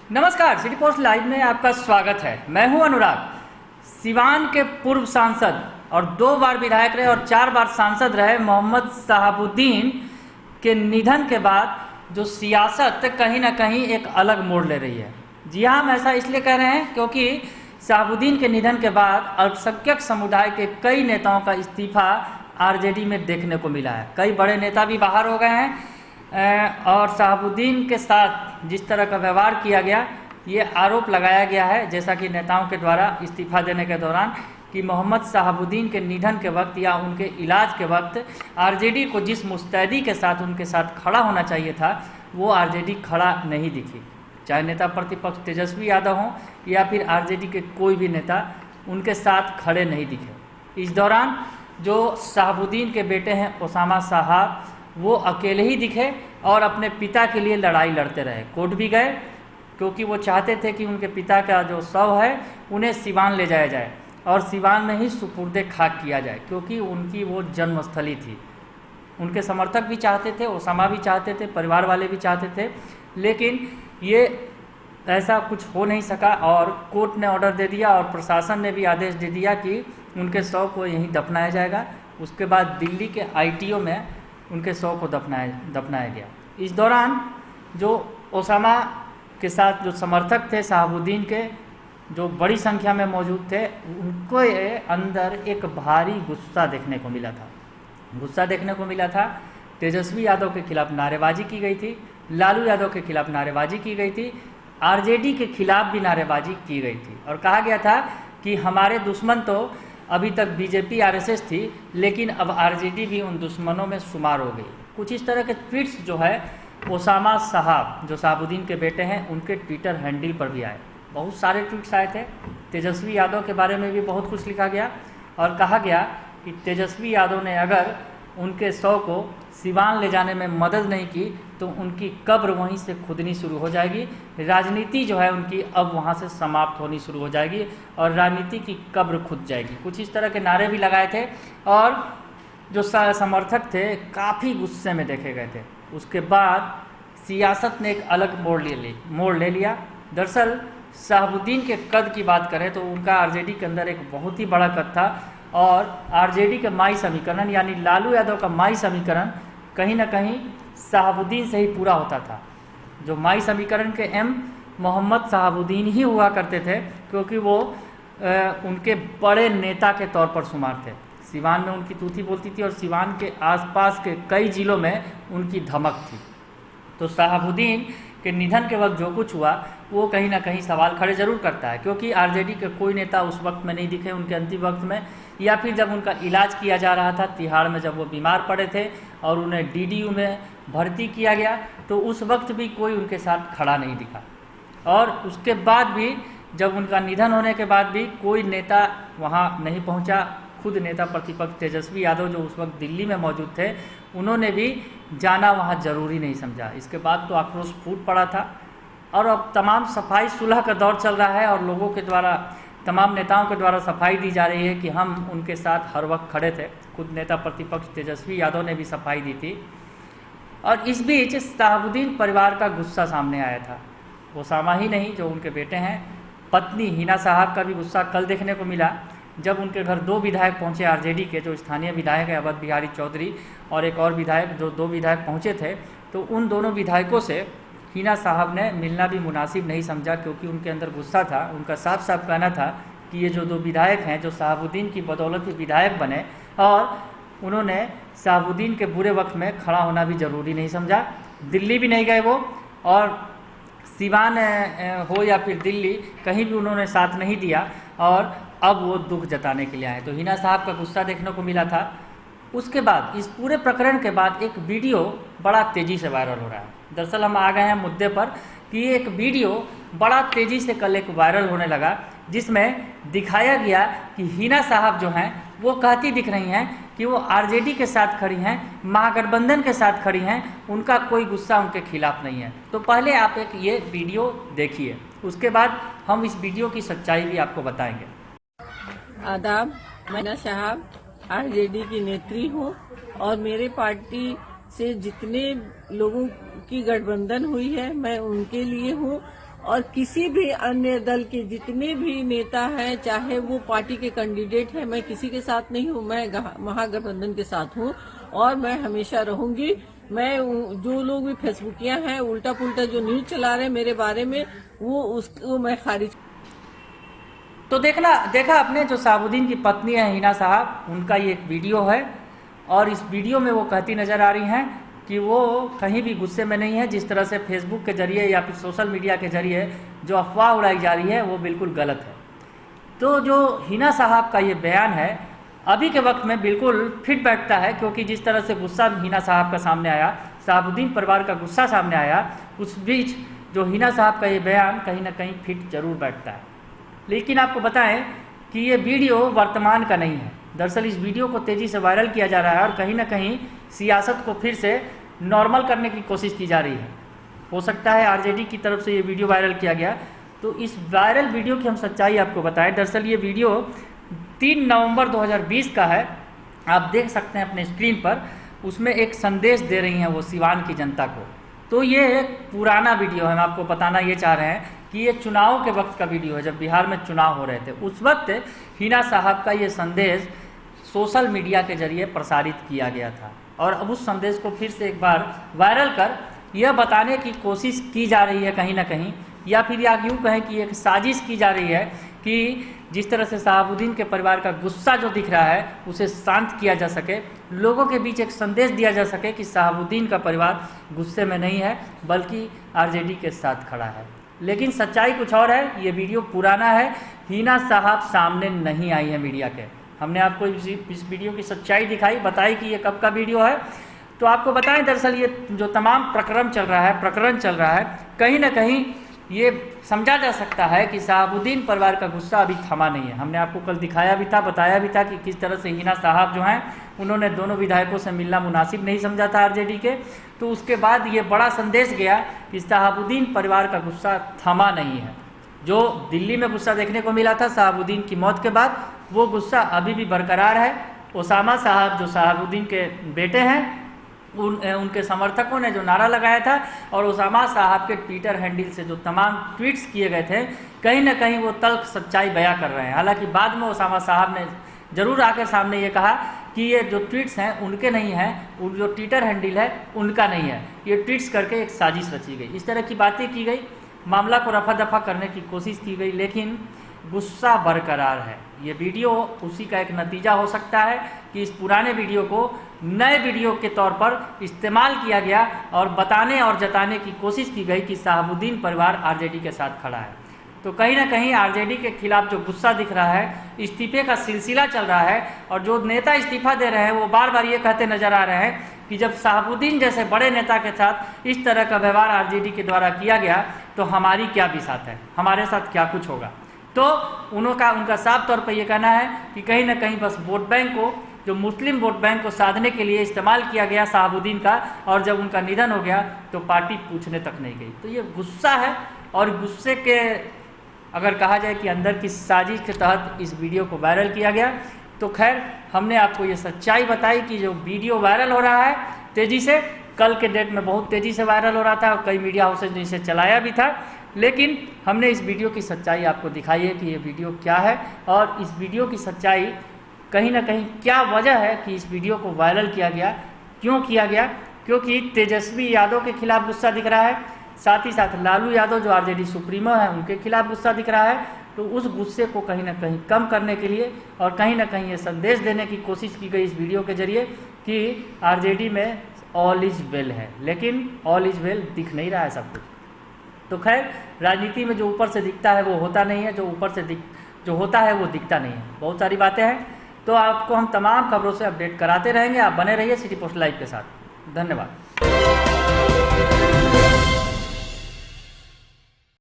नमस्कार, city post live में आपका स्वागत है। मैं हूं अनुराग। सिवान के पूर्व सांसद और 2 बार विधायक रहे और 4 बार सांसद रहे मोहम्मद शहाबुद्दीन के निधन के बाद जो सियासत कहीं ना कहीं एक अलग मोड़ ले रही है। जी हाँ, हम ऐसा इसलिए कह रहे हैं क्योंकि शहाबुद्दीन के निधन के बाद अल्पसंख्यक समुदाय के कई नेताओं का इस्तीफा आरजेडी में देखने को मिला है। कई बड़े नेता भी बाहर हो गए हैं और शहाबुद्दीन के साथ जिस तरह का व्यवहार किया गया, ये आरोप लगाया गया है जैसा कि नेताओं के द्वारा इस्तीफा देने के दौरान कि मोहम्मद शहाबुद्दीन के निधन के वक्त या उनके इलाज के वक्त आरजेडी को जिस मुस्तैदी के साथ उनके साथ खड़ा होना चाहिए था वो आरजेडी खड़ा नहीं दिखी। चाहे नेता प्रतिपक्ष तेजस्वी यादव हों या फिर आरजेडी के कोई भी नेता उनके साथ खड़े नहीं दिखे। इस दौरान जो शहाबुद्दीन के बेटे हैं ओसामा साहब, वो अकेले ही दिखे और अपने पिता के लिए लड़ाई लड़ते रहे। कोर्ट भी गए क्योंकि वो चाहते थे कि उनके पिता का जो शव है उन्हें सिवान ले जाया जाए और सिवान में ही सुपुर्दे खाक किया जाए, क्योंकि उनकी वो जन्मस्थली थी। उनके समर्थक भी चाहते थे, ओसामा भी चाहते थे, परिवार वाले भी चाहते थे, लेकिन ये ऐसा कुछ हो नहीं सका और कोर्ट ने ऑर्डर दे दिया और प्रशासन ने भी आदेश दे दिया कि उनके शव को यहीं दफनाया जाएगा। उसके बाद दिल्ली के आईटीओ में उनके शव को दफनाया गया। इस दौरान जो ओसामा के साथ जो समर्थक थे शहाबुद्दीन के, जो बड़ी संख्या में मौजूद थे, उनको अंदर एक भारी गुस्सा देखने को मिला था। तेजस्वी यादव के खिलाफ नारेबाजी की गई थी, लालू यादव के खिलाफ नारेबाजी की गई थी, आरजेडी के खिलाफ भी नारेबाजी की गई थी और कहा गया था कि हमारे दुश्मन तो अभी तक बीजेपी आरएसएस थी, लेकिन अब आरजेडी भी उन दुश्मनों में शुमार हो गई। कुछ इस तरह के ट्वीट्स जो है ओसामा साहब, जो शहाबुद्दीन के बेटे हैं, उनके ट्विटर हैंडल पर भी आए। बहुत सारे ट्वीट्स आए थे। तेजस्वी यादव के बारे में भी बहुत कुछ लिखा गया और कहा गया कि तेजस्वी यादव ने अगर उनके शव को सिवान ले जाने में मदद नहीं की तो उनकी कब्र वहीं से खुदनी शुरू हो जाएगी। राजनीति जो है उनकी अब वहाँ से समाप्त होनी शुरू हो जाएगी और राजनीति की कब्र खुद जाएगी। कुछ इस तरह के नारे भी लगाए थे और जो समर्थक थे काफ़ी गुस्से में देखे गए थे। उसके बाद सियासत ने एक अलग मोड़ ले लिया। दरअसल शहाबुद्दीन के कद की बात करें तो उनका आरजेडी के अंदर एक बहुत ही बड़ा कद था और आरजेडी के माई समीकरण यानी लालू यादव का माई समीकरण कहीं ना कहीं शहाबुद्दीन से ही पूरा होता था। जो माई समीकरण के एम मोहम्मद शहाबुद्दीन ही हुआ करते थे, क्योंकि वो उनके बड़े नेता के तौर पर शुमार थे। सिवान में उनकी तूती बोलती थी और सिवान के आसपास के कई जिलों में उनकी धमक थी। तो शहाबुद्दीन के निधन के वक्त जो कुछ हुआ वो कहीं ना कहीं सवाल खड़े जरूर करता है, क्योंकि आरजेडी के कोई नेता उस वक्त में नहीं दिखे उनके अंतिम वक्त में, या फिर जब उनका इलाज किया जा रहा था तिहाड़ में, जब वो बीमार पड़े थे और उन्हें डीडीयू में भर्ती किया गया तो उस वक्त भी कोई उनके साथ खड़ा नहीं दिखा। और उसके बाद भी जब उनका निधन होने के बाद भी कोई नेता वहाँ नहीं पहुँचा। खुद नेता प्रतिपक्ष तेजस्वी यादव जो उस वक्त दिल्ली में मौजूद थे, उन्होंने भी जाना वहाँ ज़रूरी नहीं समझा। इसके बाद तो आक्रोश फूट पड़ा था और अब तमाम सफाई सुलह का दौर चल रहा है और लोगों के द्वारा, तमाम नेताओं के द्वारा सफाई दी जा रही है कि हम उनके साथ हर वक्त खड़े थे। खुद नेता प्रतिपक्ष तेजस्वी यादव ने भी सफाई दी थी। और इस बीच शहाबुद्दीन परिवार का गुस्सा सामने आया था। ओसामा ही नहीं, जो उनके बेटे हैं, पत्नी हिना साहब का भी गुस्सा कल देखने को मिला जब उनके घर 2 विधायक पहुंचे आरजेडी के, जो स्थानीय विधायक है अवध बिहारी चौधरी और एक और विधायक, जो 2 विधायक पहुंचे थे। तो उन दोनों विधायकों से हिना साहब ने मिलना भी मुनासिब नहीं समझा, क्योंकि उनके अंदर गुस्सा था। उनका साफ साफ कहना था कि ये जो 2 विधायक हैं जो शहाबुद्दीन की बदौलत ही विधायक बने और उन्होंने शहाबुद्दीन के बुरे वक्त में खड़ा होना भी ज़रूरी नहीं समझा। दिल्ली भी नहीं गए वो, और सिवान हो या फिर दिल्ली, कहीं भी उन्होंने साथ नहीं दिया और अब वो दुख जताने के लिए आए। तो हिना साहब का गुस्सा देखने को मिला था। उसके बाद इस पूरे प्रकरण के बाद एक वीडियो बड़ा तेज़ी से वायरल हो रहा है। दरअसल हम आ गए हैं मुद्दे पर कि एक वीडियो बड़ा तेज़ी से कल एक वायरल होने लगा, जिसमें दिखाया गया कि हिना साहब जो हैं वो कहती दिख रही हैं कि वो आरजेडी के साथ खड़ी हैं, महागठबंधन के साथ खड़ी हैं, उनका कोई गुस्सा उनके खिलाफ नहीं है। तो पहले आप एक ये वीडियो देखिए, उसके बाद हम इस वीडियो की सच्चाई भी आपको बताएंगे। आदाब, मैं हिना साहब आरजेडी की नेत्री हूँ और मेरे पार्टी से जितने लोगों की गठबंधन हुई है मैं उनके लिए हूँ और किसी भी अन्य दल के जितने भी नेता हैं, चाहे वो पार्टी के कैंडिडेट हैं, मैं किसी के साथ नहीं हूँ, मैं महागठबंधन के साथ हूँ और मैं हमेशा रहूंगी। मैं जो लोग भी फेसबुकिया हैं, उल्टा पुल्टा जो न्यूज चला रहे हैं मेरे बारे में, वो उसको मैं खारिज। तो देखा आपने, जो शहाबुद्दीन की पत्नी है हिना साहब, उनका ये एक वीडियो है और इस वीडियो में वो कहती नज़र आ रही हैं कि वो कहीं भी गुस्से में नहीं है। जिस तरह से फेसबुक के जरिए या फिर सोशल मीडिया के जरिए जो अफवाह उड़ाई जा रही है वो बिल्कुल गलत है। तो जो हिना साहब का ये बयान है अभी के वक्त में बिल्कुल फिट बैठता है, क्योंकि जिस तरह से गुस्सा हिना साहब का सामने आया, शहाबुद्दीन परिवार का गुस्सा सामने आया, उस बीच जो हिना साहब का ये बयान कहीं ना कहीं फिट जरूर बैठता है। लेकिन आपको बताएं कि ये वीडियो वर्तमान का नहीं है। दरअसल इस वीडियो को तेज़ी से वायरल किया जा रहा है और कहीं ना कहीं सियासत को फिर से नॉर्मल करने की कोशिश की जा रही है। हो सकता है आरजेडी की तरफ से ये वीडियो वायरल किया गया। तो इस वायरल वीडियो की हम सच्चाई आपको बताएं। दरअसल ये वीडियो 3 नवंबर 2020 का है, आप देख सकते हैं अपने स्क्रीन पर। उसमें एक संदेश दे रही हैं वो सिवान की जनता को। तो ये एक पुराना वीडियो है, हम आपको बताना ये चाह रहे हैं कि ये चुनाव के वक्त का वीडियो है, जब बिहार में चुनाव हो रहे थे। उस वक्त हिना साहब का ये संदेश सोशल मीडिया के जरिए प्रसारित किया गया था और अब उस संदेश को फिर से एक बार वायरल कर यह बताने की कोशिश की जा रही है कहीं ना कहीं, या फिर या यूँ कहें कि एक साजिश की जा रही है कि जिस तरह से शहाबुद्दीन के परिवार का गुस्सा जो दिख रहा है उसे शांत किया जा सके, लोगों के बीच एक संदेश दिया जा सके कि शहाबुद्दीन का परिवार गुस्से में नहीं है बल्कि आरजेडी के साथ खड़ा है। लेकिन सच्चाई कुछ और है। ये वीडियो पुराना है, हिना साहब सामने नहीं आई है मीडिया के। हमने आपको इस वीडियो की सच्चाई दिखाई, बताई कि ये कब का वीडियो है। तो आपको बताएं, दरअसल ये जो तमाम प्रकरण चल रहा है, कहीं ना कहीं ये समझा जा सकता है कि शहाबुद्दीन परिवार का गुस्सा अभी थमा नहीं है। हमने आपको कल दिखाया भी था, बताया भी था कि किस तरह से हिना साहब जो हैं उन्होंने दोनों विधायकों से मिलना मुनासिब नहीं समझा था आरजेडी के। तो उसके बाद ये बड़ा संदेश गया कि शहाबुद्दीन परिवार का गुस्सा थमा नहीं है। जो दिल्ली में गुस्सा देखने को मिला था शहाबुद्दीन की मौत के बाद, वो गुस्सा अभी भी बरकरार है। ओसामा साहब जो शहाबुद्दीन के बेटे हैं, उनके समर्थकों ने जो नारा लगाया था और ओसामा साहब के ट्विटर हैंडल से जो तमाम ट्वीट्स किए गए थे, कहीं ना कहीं वो तल्ख सच्चाई बयां कर रहे हैं। हालांकि बाद में ओसामा साहब ने जरूर आकर सामने ये कहा कि ये जो ट्वीट्स हैं उनके नहीं हैं, जो ट्विटर हैंडल है उनका नहीं है, ये ट्वीट्स करके एक साजिश रची गई। इस तरह की बातें की गई, मामला को रफा दफा करने की कोशिश की गई, लेकिन गुस्सा बरकरार है। ये वीडियो उसी का एक नतीजा हो सकता है कि इस पुराने वीडियो को नए वीडियो के तौर पर इस्तेमाल किया गया और बताने और जताने की कोशिश की गई कि शहाबुद्दीन परिवार आरजेडी के साथ खड़ा है। तो कहीं ना कहीं आरजेडी के खिलाफ जो गुस्सा दिख रहा है, इस्तीफे का सिलसिला चल रहा है और जो नेता इस्तीफा दे रहे हैं वो बार बार ये कहते नजर आ रहे हैं कि जब शहाबुद्दीन जैसे बड़े नेता के साथ इस तरह का व्यवहार आरजेडी के द्वारा किया गया तो हमारी क्या बिसात है, हमारे साथ क्या कुछ होगा। तो उनका साफ तौर पर यह कहना है कि कहीं ना कहीं बस वोट बैंक को, जो मुस्लिम वोट बैंक को साधने के लिए इस्तेमाल किया गया शहाबुद्दीन का, और जब उनका निधन हो गया तो पार्टी पूछने तक नहीं गई। तो ये गुस्सा है और गुस्से के अगर कहा जाए कि अंदर की साजिश के तहत इस वीडियो को वायरल किया गया। तो खैर, हमने आपको ये सच्चाई बताई कि जो वीडियो वायरल हो रहा है तेज़ी से, कल के डेट में बहुत तेज़ी से वायरल हो रहा था और कई मीडिया हाउसेज ने इसे चलाया भी था, लेकिन हमने इस वीडियो की सच्चाई आपको दिखाई है कि ये वीडियो क्या है और इस वीडियो की सच्चाई कहीं ना कहीं क्या वजह है कि इस वीडियो को वायरल किया गया, क्यों किया गया। क्योंकि तेजस्वी यादव के खिलाफ गुस्सा दिख रहा है, साथ ही साथ लालू यादव जो आरजेडी सुप्रीमो है उनके खिलाफ गुस्सा दिख रहा है। तो उस गुस्से को कहीं ना कहीं कम करने के लिए और कहीं ना कहीं ये संदेश देने की कोशिश की गई इस वीडियो के जरिए कि आरजेडी में ऑल इज वेल है, लेकिन ऑल इज वेल दिख नहीं रहा है सब कुछ। तो खैर, राजनीति में जो ऊपर से दिखता है वो होता नहीं है, जो ऊपर से जो होता है वो दिखता नहीं है। बहुत सारी बातें हैं, तो आपको हम तमाम खबरों से अपडेट कराते रहेंगे। आप बने रहिए सिटी पोस्ट लाइव के साथ। धन्यवाद।